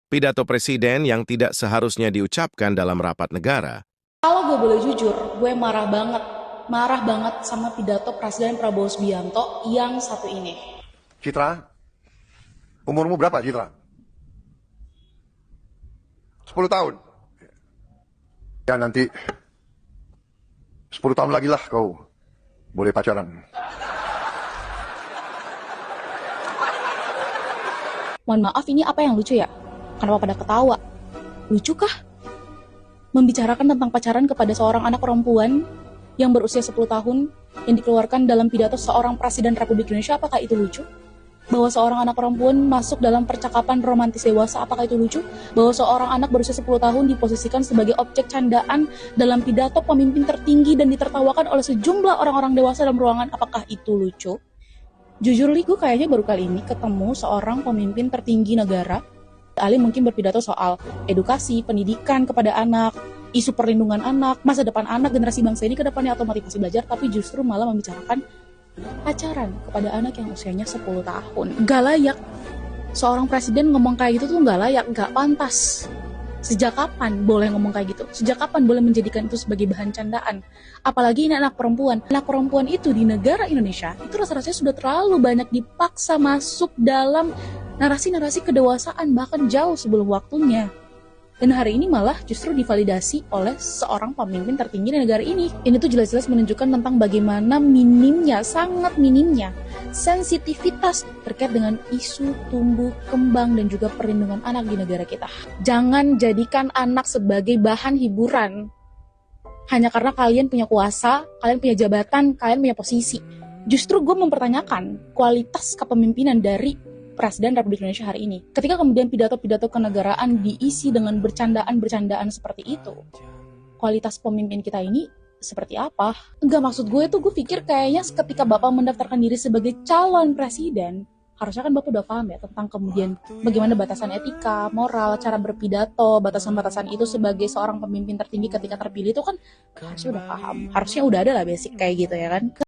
Pidato presiden yang tidak seharusnya diucapkan dalam rapat negara. Kalau gue boleh jujur, gue marah banget sama pidato Presiden Prabowo Subianto yang satu ini. Citra, umurmu berapa Citra? 10 tahun. Ya nanti 10 tahun lagi lah kau boleh pacaran. Mohon maaf, ini apa yang lucu ya? Kenapa pada ketawa? Lucu kah? Membicarakan tentang pacaran kepada seorang anak perempuan yang berusia 10 tahun yang dikeluarkan dalam pidato seorang Presiden Republik Indonesia, apakah itu lucu? Bahwa seorang anak perempuan masuk dalam percakapan romantis dewasa, apakah itu lucu? Bahwa seorang anak berusia 10 tahun diposisikan sebagai objek candaan dalam pidato pemimpin tertinggi dan ditertawakan oleh sejumlah orang-orang dewasa dalam ruangan, apakah itu lucu? Jujur li, gue kayaknya baru kali ini ketemu seorang pemimpin tertinggi negara. Ali mungkin berpidato soal edukasi, pendidikan kepada anak, isu perlindungan anak, masa depan anak, generasi bangsa ini ke depannya otomatis belajar, tapi justru malah membicarakan pacaran kepada anak yang usianya 10 tahun. Gak layak. Seorang presiden ngomong kayak gitu tuh gak layak, gak pantas. Sejak kapan boleh ngomong kayak gitu? Sejak kapan boleh menjadikan itu sebagai bahan candaan? Apalagi ini anak perempuan. Anak perempuan itu di negara Indonesia, itu rasa-rasanya sudah terlalu banyak dipaksa masuk dalam narasi-narasi kedewasaan, bahkan jauh sebelum waktunya. Dan hari ini malah justru divalidasi oleh seorang pemimpin tertinggi di negara ini. Ini tuh jelas-jelas menunjukkan tentang bagaimana minimnya, sangat minimnya sensitivitas terkait dengan isu tumbuh kembang dan juga perlindungan anak di negara kita. Jangan jadikan anak sebagai bahan hiburan hanya karena kalian punya kuasa, kalian punya jabatan, kalian punya posisi. Justru gue mempertanyakan kualitas kepemimpinan dari Presiden Republik Indonesia hari ini. Ketika kemudian pidato-pidato kenegaraan diisi dengan bercandaan-bercandaan seperti itu, kualitas pemimpin kita ini seperti apa? Enggak, maksud gue tuh, gue pikir kayaknya ketika Bapak mendaftarkan diri sebagai calon presiden, harusnya kan Bapak udah paham ya tentang kemudian bagaimana batasan etika, moral, cara berpidato, batasan-batasan itu sebagai seorang pemimpin tertinggi ketika terpilih itu kan harusnya udah paham. Harusnya udah ada lah basic kayak gitu ya kan.